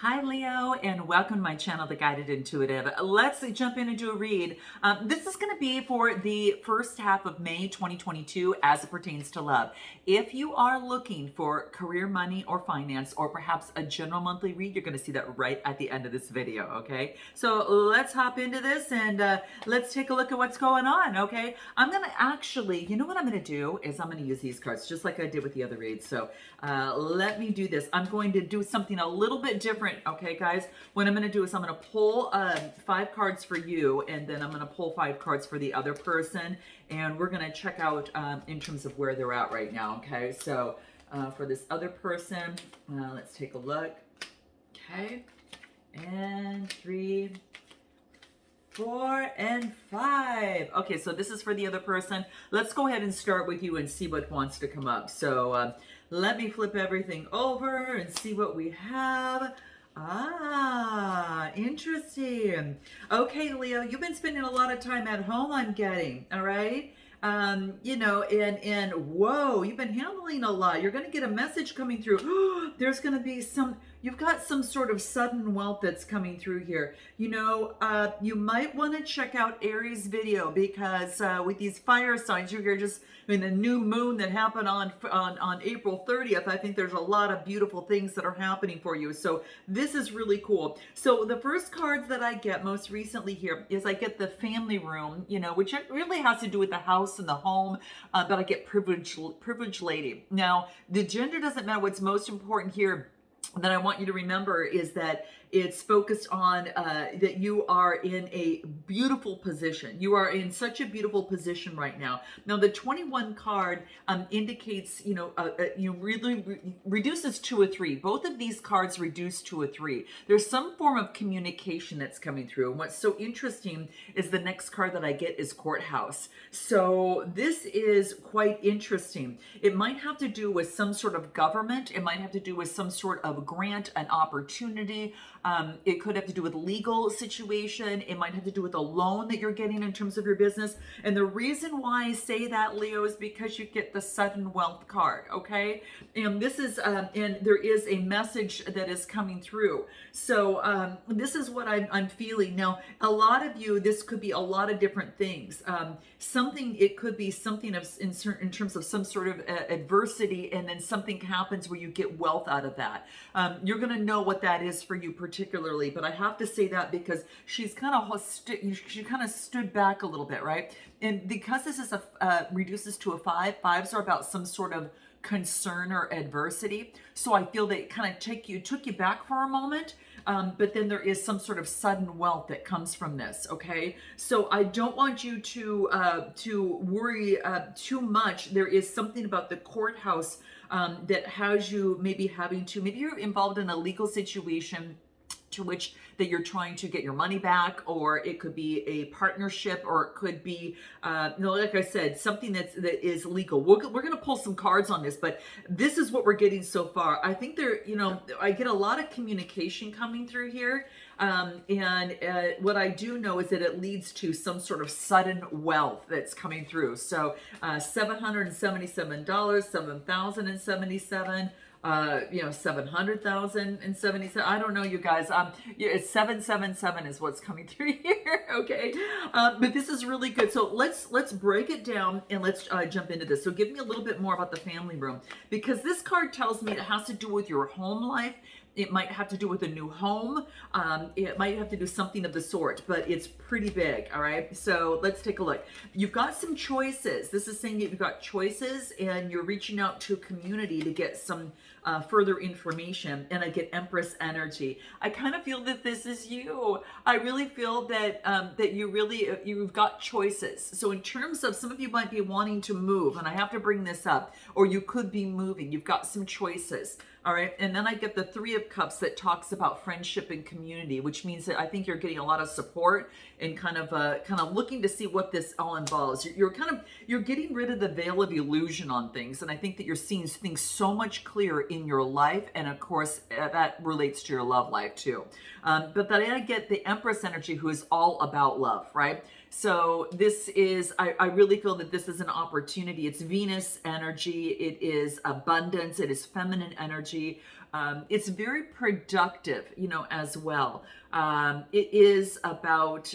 Hi Leo, and welcome to my channel, The Guided Intuitive. Let's jump in and do a read. This is going to be for the first half of May 2022 as it pertains to love. If you are looking for career, money, or finance, or perhaps a general monthly read, you're going to see that right at the end of this video, okay? So let's hop into this and let's take a look at what's going on, okay? I'm going to actually, you know what I'm going to do is I'm going to use these cards just like I did with the other reads. So let me do this. I'm going to do something a little bit different. Okay, guys, what I'm going to do is I'm going to pull 5 cards for you, and then I'm going to pull 5 cards for the other person, and we're going to check out in terms of where they're at right now. Okay, so for this other person, let's take a look. Okay, and 3, 4, and 5. Okay, so this is for the other person. Let's go ahead and start with you and see what wants to come up. So let me flip everything over and see what we have. Ah, interesting. Okay, Leo, you've been spending a lot of time at home, I'm getting, all right? You know, and whoa, you've been handling a lot. You're going to get a message coming through. There's going to be you've got some sort of sudden wealth that's coming through here. You know, you might want to check out Aries video because with these fire signs, you're just in the new moon that happened on April 30th. I think there's a lot of beautiful things that are happening for you. So this is really cool. So the first cards that I get most recently here is I get the family room, you know, which really has to do with the house and the home, but I get privileged lady. Now, the gender doesn't matter. What's most important here that I want you to remember is that it's focused on that you are in a beautiful position. You are in such a beautiful position right now. Now, the 21 card indicates, you know, you really reduces to a 3. Both of these cards reduce to a 3. There's some form of communication that's coming through. And what's so interesting is the next card that I get is courthouse. So this is quite interesting. It might have to do with some sort of government. It might have to do with some sort of grant, an opportunity. It could have to do with legal situation. It might have to do with a loan that you're getting in terms of your business. And the reason why I say that, Leo, is because you get the sudden wealth card, okay? And this is, and there is a message that is coming through. So this is what I'm feeling. Now, a lot of you, this could be a lot of different things. It could be something in terms of some sort of adversity, and then something happens where you get wealth out of that. You're going to know what that is for you particularly, but I have to say that because she kind of stood back a little bit, right? And because this is reduces to a 5, 5s are about some sort of concern or adversity. So I feel that it kind of took you back for a moment. But then there is some sort of sudden wealth that comes from this. Okay, so I don't want you to worry too much. There is something about the courthouse that has you maybe you're involved in a legal situation to which that you're trying to get your money back, or it could be a partnership, or it could be, like I said, something that is legal. We're going to pull some cards on this, but this is what we're getting so far. I think I get a lot of communication coming through here. And what I do know is that it leads to some sort of sudden wealth that's coming through. So $777, $7,077. You know, 700,077. I don't know, you guys. It's 777 is what's coming through here. Okay, but this is really good. So let's break it down and let's jump into this. So give me a little bit more about the family room, because this card tells me it has to do with your home life. It might have to do with a new home. It might have to do something of the sort, but it's pretty big, all right? So let's take a look. You've got some choices. This is saying that you've got choices and you're reaching out to a community to get some further information, and I get Empress energy. I kind of feel that this is you. I really feel that that you've got choices. So in terms of, some of you might be wanting to move, and I have to bring this up, or you could be moving. You've got some choices. All right, and then I get the 3 of Cups that talks about friendship and community, which means that I think you're getting a lot of support and kind of looking to see what this all involves. You're getting rid of the veil of illusion on things, and I think that you're seeing things so much clearer in your life, and of course that relates to your love life too. But then I get the Empress energy, who is all about love, right? So this is, I really feel that this is an opportunity. It's Venus energy. It is abundance. It is feminine energy. It's very productive, as well. It is about,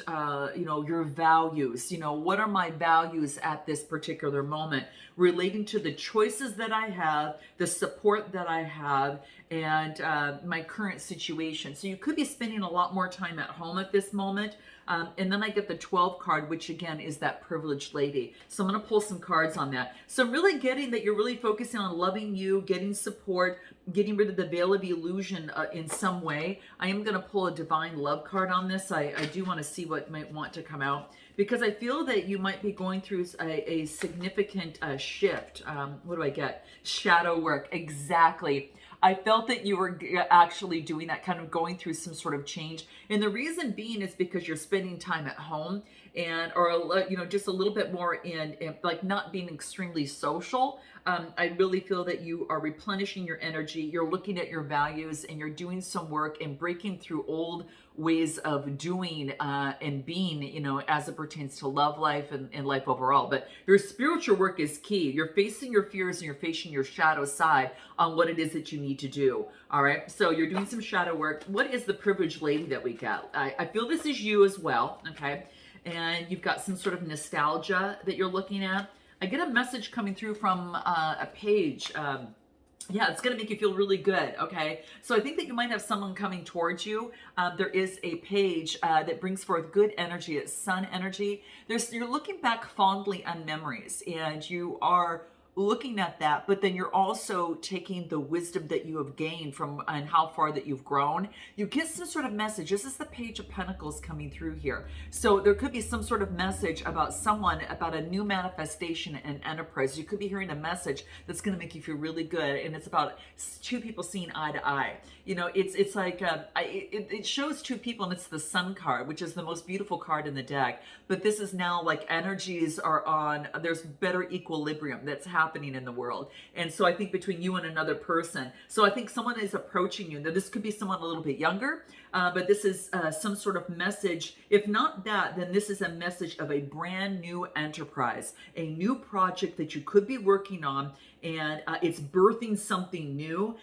your values. What are my values at this particular moment, relating to the choices that I have, the support that I have, and my current situation. So you could be spending a lot more time at home at this moment. And then I get the 12 card, which again is that privileged lady. So I'm going to pull some cards on that. So I'm really getting that you're really focusing on loving you, getting support, getting rid of the veil of illusion in some way. I am going to pull a divine love card on this. I do want to see what might want to come out, because I feel that you might be going through a significant shift. What do I get? Shadow work. Exactly. I felt that you were actually doing that, kind of going through some sort of change. And the reason being is because you're spending time at home, and, or, just a little bit more in like not being extremely social. I really feel that you are replenishing your energy. You're looking at your values, and you're doing some work and breaking through old ways of doing and being, as it pertains to love life and life overall. But your spiritual work is key. You're facing your fears, and you're facing your shadow side on what it is that you need to do. All right. So you're doing some shadow work. What is the privileged lady that we got? I feel this is you as well. Okay. And you've got some sort of nostalgia that you're looking at. I get a message coming through from a page. Yeah, it's going to make you feel really good. Okay. So I think that you might have someone coming towards you. There is a page that brings forth good energy. It's sun energy. You're looking back fondly on memories, and you are looking at that, but then you're also taking the wisdom that you have gained from and how far that you've grown. You get some sort of message. This is the Page of Pentacles coming through here. So there could be some sort of message about someone, about a new manifestation and enterprise. You could be hearing a message that's going to make you feel really good, and it's about two people seeing eye to eye. It's like it shows two people, and it's the Sun card, which is the most beautiful card in the deck. But this is now like energies are on. There's better equilibrium that's happening in the world, and so I think between you and another person. So I think someone is approaching you. Now this could be someone a little bit younger, but this is some sort of message. If not that, then this is a message of a brand new enterprise, a new project that you could be working on, and it's birthing something new.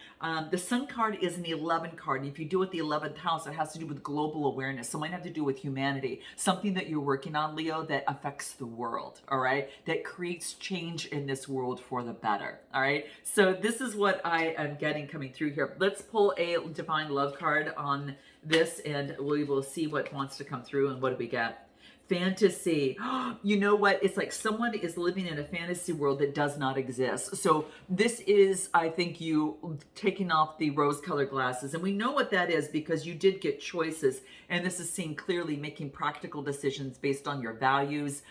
The Sun card is an 11 card, and if you do it the 11th house, it has to do with global awareness. So it might have to do with humanity, something that you're working on, Leo, that affects the world, all right? That creates change in this world for the better, all right? So this is what I am getting coming through here. Let's pull a divine love card on this, and we will see what wants to come through. And what do we get? Fantasy. You know what? It's like someone is living in a fantasy world that does not exist. So this is, I think, you taking off the rose-colored glasses. And we know what that is because you did get choices. And this is seen clearly, making practical decisions based on your values,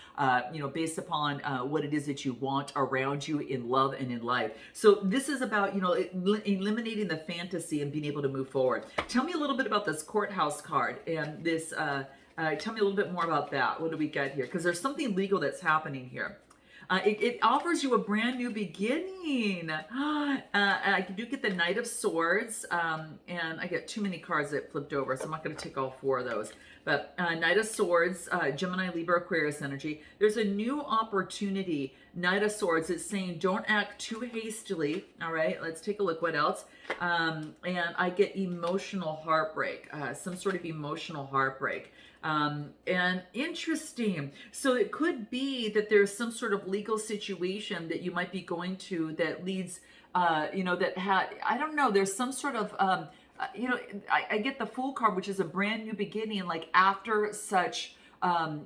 based upon what it is that you want around you in love and in life. So this is about, eliminating the fantasy and being able to move forward. Tell me a little bit about this courthouse card and this, tell me a little bit more about that. What do we get here? Because there's something legal that's happening here. It offers you a brand new beginning. I do get the Knight of Swords, and I get too many cards that flipped over, so I'm not going to take all four of those. But Knight of Swords, Gemini, Libra, Aquarius energy. There's a new opportunity. Knight of Swords, it's saying don't act too hastily. All right, let's take a look. What else? And I get emotional heartbreak, some sort of emotional heartbreak. And interesting. So it could be that there's some sort of legal situation that you might be going to that leads, I don't know, there's some sort of, I get the Fool card, which is a brand new beginning, like after such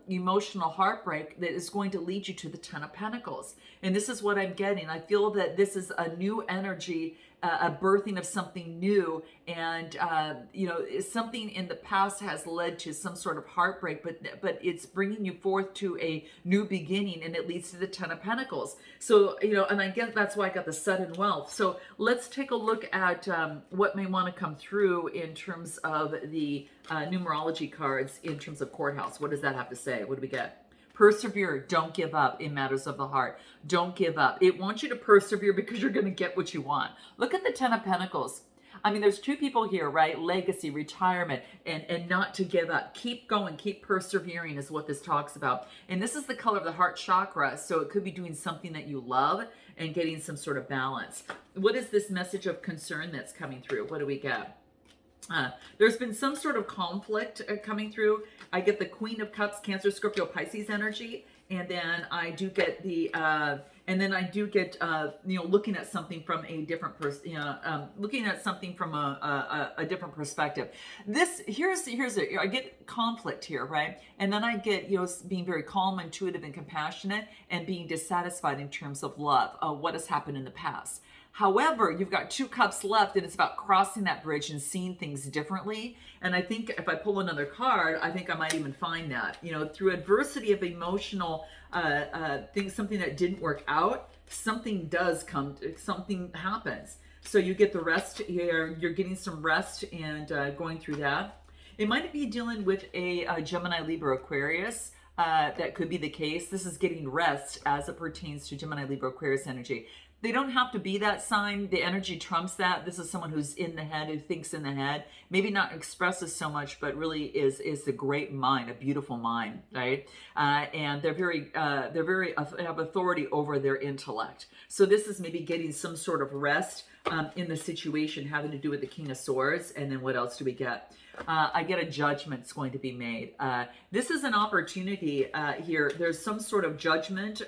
emotional heartbreak that is going to lead you to the Ten of Pentacles. And this is what I'm getting. I feel that this is a new energy, a birthing of something new, and something in the past has led to some sort of heartbreak, but it's bringing you forth to a new beginning, and it leads to the Ten of Pentacles. So and I guess that's why I got the sudden wealth. So let's take a look at what may want to come through in terms of the numerology cards in terms of courthouse. What does that have to say? What do we get? Persevere. Don't give up in matters of the heart. Don't give up. It wants you to persevere because you're going to get what you want. Look at the Ten of Pentacles. I mean, there's two people here, right? Legacy, retirement, and not to give up. Keep going, keep persevering is what this talks about. And this is the color of the heart chakra. So it could be doing something that you love and getting some sort of balance. What is this message of concern that's coming through? What do we get? There's been some sort of conflict coming through. I get the Queen of Cups, Cancer, Scorpio, Pisces energy. And then I do get the, looking at something from a different looking at something from a different perspective. I get conflict here, right? And then I get, being very calm, intuitive, and compassionate, and being dissatisfied in terms of love, what has happened in the past. However, you've got 2 cups left, and it's about crossing that bridge and seeing things differently. And I think if I pull another card, I think I might even find that, through adversity of emotional things, something that didn't work out, something happens. So you get the rest here. You're getting some rest and going through that. It might be dealing with a Gemini, Libra, Aquarius. That could be the case. This is getting rest as it pertains to Gemini, Libra, Aquarius energy. They don't have to be that sign. The energy trumps that. This is someone who's in the head, who thinks in the head, maybe not expresses so much, but really is a great mind, a beautiful mind, right? And they're very have authority over their intellect. So this is maybe getting some sort of rest in the situation having to do with the King of Swords. And then what else do we get? I get a judgment's going to be made. This is an opportunity here. There's some sort of judgment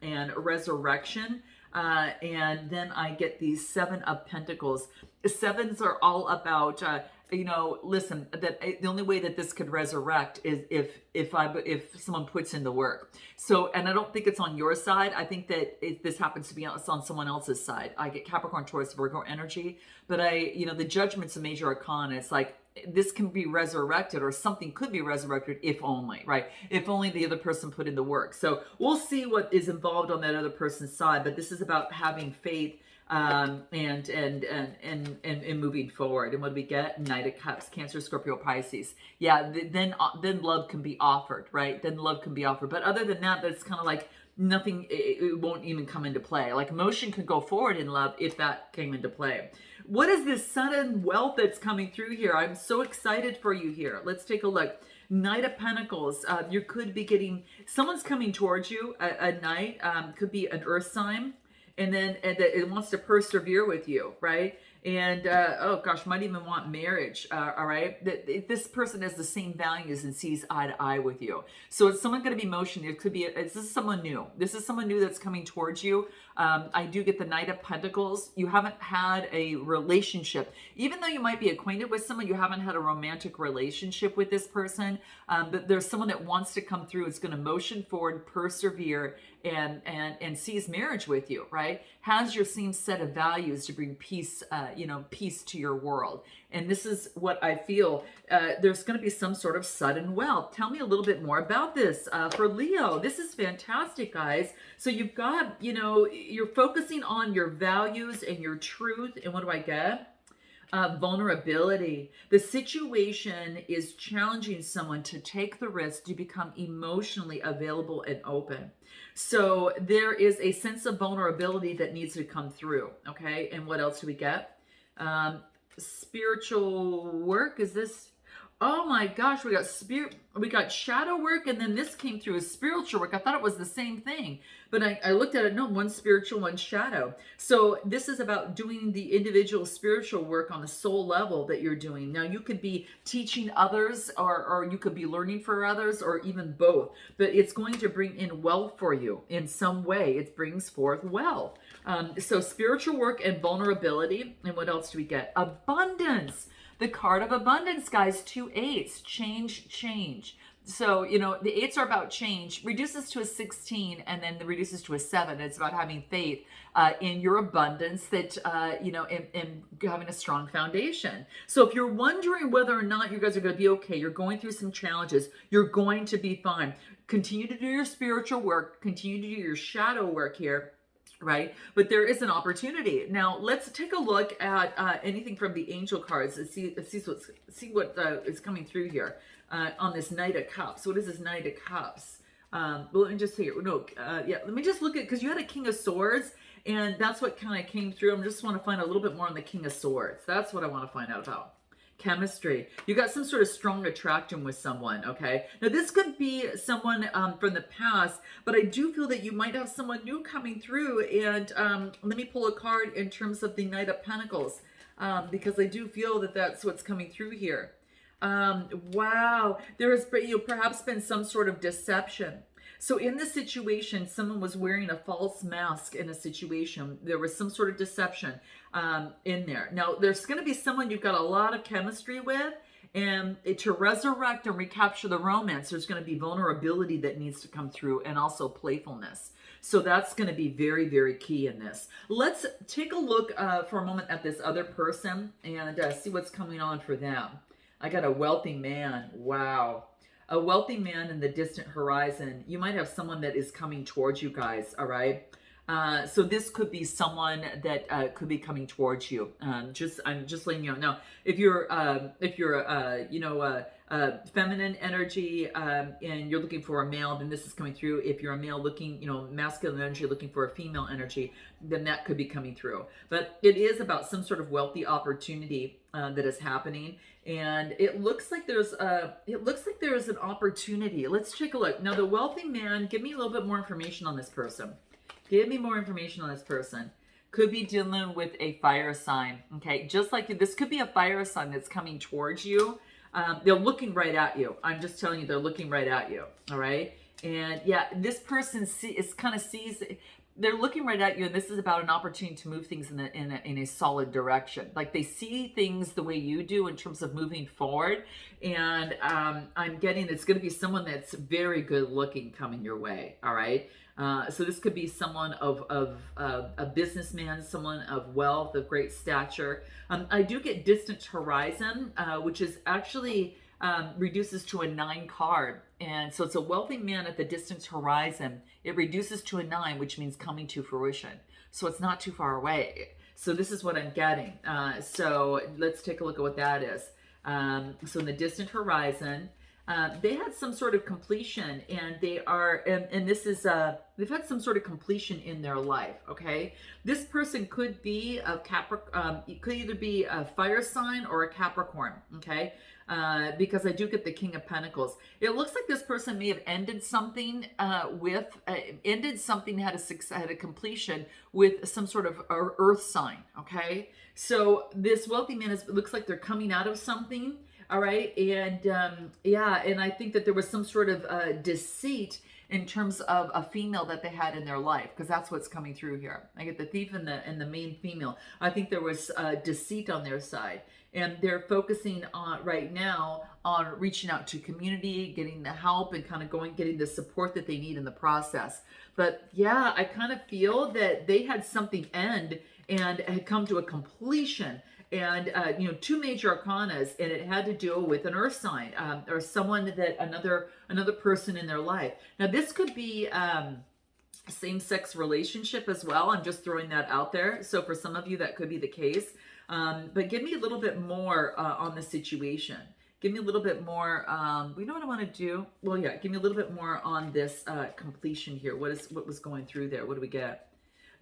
and resurrection. And then I get these 7 of Pentacles. The 7s are all about, listen, that the only way that this could resurrect is if someone puts in the work. So, and I don't think it's on your side. I think that this happens to be on someone else's side. I get Capricorn, Taurus, Virgo energy, but the judgment's a major arcana. It's like, this can be resurrected, or something could be resurrected if only, right? If only the other person put in the work. So we'll see what is involved on that other person's side, but this is about having faith and moving forward. And what do we get? Knight of Cups, Cancer, Scorpio, Pisces. Yeah, then love can be offered, right? Then love can be offered. But other than that, that's kind of like nothing, it won't even come into play. Like emotion could go forward in love if that came into play. What is this sudden wealth that's coming through here? I'm so excited for you here. Let's take a look. Knight of Pentacles. You could be getting, someone's coming towards you, a knight, could be an earth sign, and then it wants to persevere with you, right? And, oh gosh, might even want marriage, all right? This person has the same values and sees eye to eye with you. So it's someone going to be emotional. It could be, this is someone new. This is someone new that's coming towards you. I do get the Knight of Pentacles. You haven't had a relationship. Even though you might be acquainted with someone, you haven't had a romantic relationship with this person. But there's someone that wants to come through. It's going to motion forward, persevere, and sees marriage with you, right? Has your same set of values to bring peace, peace to your world. And this is what I feel. There's going to be some sort of sudden wealth. Tell me a little bit more about this for Leo. This is fantastic, guys. So you've got, you're focusing on your values and your truth. And what do I get? Vulnerability. The situation is challenging someone to take the risk to become emotionally available and open. So there is a sense of vulnerability that needs to come through. Okay. And what else do we get? Spiritual work. Is this? Oh my gosh, we got shadow work, and then this came through as spiritual work. I thought it was the same thing, but I looked at it, no, one's spiritual, one's shadow. So this is about doing the individual spiritual work on the soul level that you're doing. Now you could be teaching others, or you could be learning for others, or even both, but it's going to bring in wealth for you in some way. It brings forth wealth. So spiritual work and vulnerability. And what else do we get? Abundance. The card of abundance, guys, 2 8s, change. So, the 8s are about change, reduces to a 16, and then reduces to a 7. It's about having faith in your abundance that, and having a strong foundation. So if you're wondering whether or not you guys are going to be okay, you're going through some challenges, you're going to be fine. Continue to do your spiritual work, continue to do your shadow work here. Right? But there is an opportunity. Now, let's take a look at anything from the angel cards and see what is coming through here on this Knight of Cups. What is this Knight of Cups? Well, let me just see it. Let me just look at, because you had a King of Swords, And that's what kind of came through. I just want to find a little bit more on the King of Swords. That's what I want to find out about. Chemistry. You got some sort of strong attraction with someone, okay? Now, this could be someone from the past, but I do feel that you might have someone new coming through. And let me pull a card in terms of the Knight of Pentacles, because I do feel that that's what's coming through here. Wow. There has perhaps been some sort of deception. So in this situation, someone was wearing a false mask in a situation. There was some sort of deception in there. Now, there's going to be someone you've got a lot of chemistry with, and to resurrect and recapture the romance, there's going to be vulnerability that needs to come through, and also playfulness. So that's going to be very, very key in this. Let's take a look for a moment at this other person and see what's coming on for them. I got a wealthy man. Wow. A wealthy man in the distant horizon. You might have someone that is coming towards you guys, all right? So this could be someone that could be coming towards you. I'm just letting you know. Now, if you're feminine energy and you're looking for a male, then this is coming through. If you're a male looking, masculine energy, looking for a female energy, then that could be coming through. But it is about some sort of wealthy opportunity that is happening. And it looks like there's an opportunity. Let's take a look. Now, the wealthy man, give me a little bit more information on this person. Give me more information on this person. Could be dealing with a fire sign. Okay, just like this could be a fire sign that's coming towards you. They're looking right at you. I'm just telling you, they're looking right at you. All right. And yeah, this person sees. They're looking right at you, and this is about an opportunity to move things in a solid direction. Like they see things the way you do in terms of moving forward. And I'm getting it's going to be someone that's very good looking coming your way. All right. So this could be someone of a businessman, someone of wealth, of great stature. I do get distant horizon, which is actually reduces to a 9 card. And so it's a wealthy man at the distant horizon. It reduces to a 9, which means coming to fruition. So it's not too far away. So this is what I'm getting. So let's take a look at what that is. So in the distant horizon, they had some sort of completion, and they are, and this is, they've had some sort of completion in their life, okay? This person could be a Capricorn, it could either be a fire sign or a Capricorn, okay? Because I do get the King of Pentacles. It looks like this person may have ended something had a completion with some sort of earth sign, okay? So this wealthy man looks like they're coming out of something. All right. And and I think that there was some sort of deceit in terms of a female that they had in their life, because that's what's coming through here. I get the thief and the main female. I think there was deceit on their side, and they're focusing on right now on reaching out to community, getting the help, and kind of getting the support that they need in the process. But yeah, I kind of feel that they had something end and had come to a completion. And, 2 major arcanas, and it had to do with an earth sign or someone that another person in their life. Now, this could be same-sex relationship as well. I'm just throwing that out there. So for some of you, that could be the case. But give me a little bit more on the situation. Give me a little bit more. You know what I want to do? Well, yeah, give me a little bit more on this completion here. What was going through there? What do we get?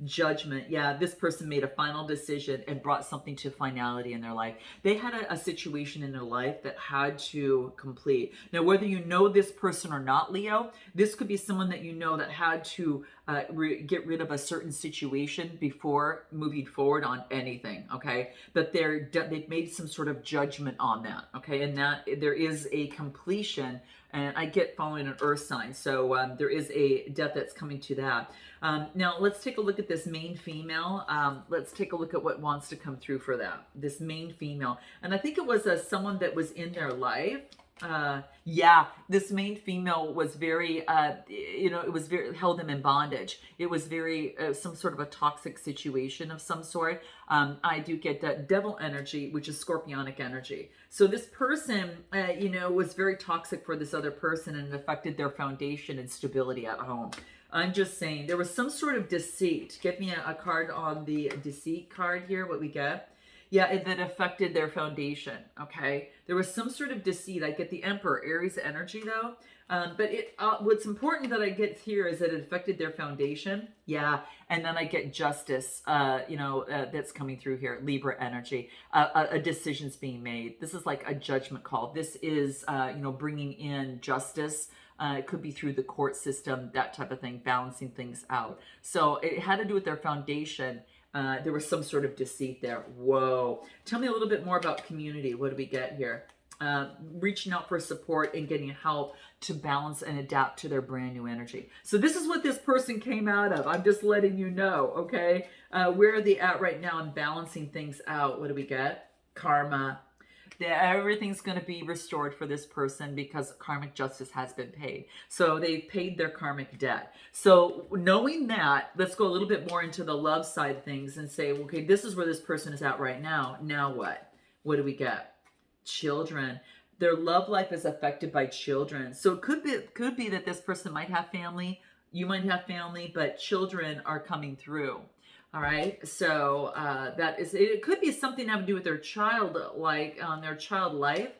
Judgment. Yeah, this person made a final decision and brought something to finality in their life. They had a situation in their life that had to complete. Now, whether you know this person or not, Leo, this could be someone that you know that had to get rid of a certain situation before moving forward on anything, okay? But they've made some sort of judgment on that, okay? And that there is a completion, and I get following an earth sign. So there is a death that's coming to that. Now, let's take a look at this main female. Let's take a look at what wants to come through for that. This main female. And I think it was someone that was in their life. This main female was very, it was very, held them in bondage. It was very, some sort of a toxic situation of some sort. I do get devil energy, which is scorpionic energy. So this person, was very toxic for this other person, and it affected their foundation and stability at home. I'm just saying there was some sort of deceit. Get me a card on the deceit card here, what we get. Yeah, that affected their foundation. Okay, there was some sort of deceit. I get the Emperor, Aries energy though, but what's important that I get here is that it affected their foundation. Yeah, and then I get justice. That's coming through here. Libra energy. A decision's being made. This is like a judgment call. This is bringing in justice. It could be through the court system, that type of thing, balancing things out. So it had to do with their foundation. There was some sort of deceit there. Whoa. Tell me a little bit more about community. What do we get here? Reaching out for support and getting help to balance and adapt to their brand new energy. So this is what this person came out of. I'm just letting you know, okay? Where are they at right now in balancing things out? What do we get? Karma. Everything's going to be restored for this person because karmic justice has been paid. So they've paid their karmic debt. So knowing that, let's go a little bit more into the love side of things and say, okay, this is where this person is at right now. Now what? What do we get? Children. Their love life is affected by children. So it could be that this person might have family. You might have family, but children are coming through. All right, so it could be something having to do with their child, like their child life.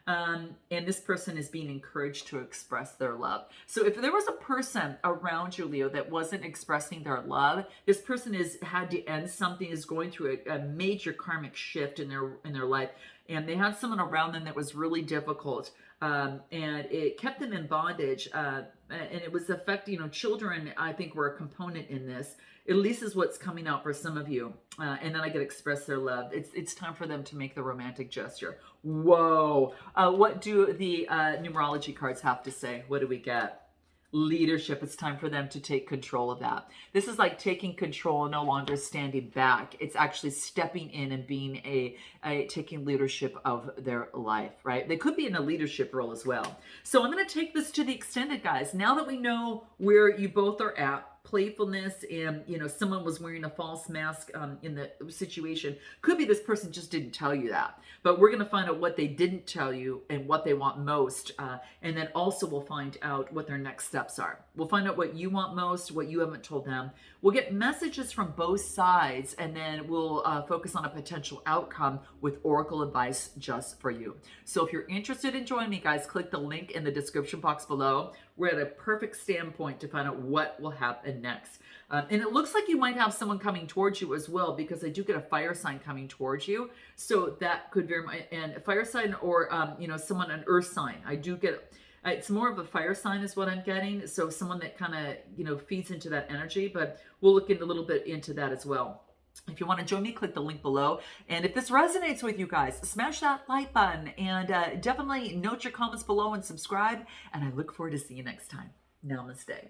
And this person is being encouraged to express their love. So if there was a person around you, Leo, that wasn't expressing their love, this person had to end something, is going through a major karmic shift in their life. And they had someone around them that was really difficult. And it kept them in bondage. And it was affecting, children, I think, were a component in this. At least is what's coming out for some of you. And then I get to express their love. It's time for them to make the romantic gesture. Whoa. What do the numerology cards have to say? What do we get? Leadership. It's time for them to take control of that. This is like taking control, no longer standing back. It's actually stepping in and being taking leadership of their life, right? They could be in a leadership role as well. So I'm going to take this to the extended, guys. Now that we know where you both are at, playfulness, and someone was wearing a false mask in the situation. Could be this person just didn't tell you that, but we're going to find out what they didn't tell you and what they want most, and then also we'll find out what their next steps are. We'll find out what you want most, what you haven't told them. We'll get messages from both sides, and then we'll focus on a potential outcome with oracle advice just for you. So if you're interested in joining me, guys, click the link in the description box below. We're at a perfect standpoint to find out what will happen next. And it looks like you might have someone coming towards you as well, because I do get a fire sign coming towards you. So that could very much, and a fire sign or, someone, an earth sign. I do get, it's more of a fire sign is what I'm getting. So someone that kind of, feeds into that energy, but we'll look into a little bit into that as well. If you want to join me, click the link below. And if this resonates with you guys, smash that like button and definitely note your comments below and subscribe. And I look forward to seeing you next time. Namaste.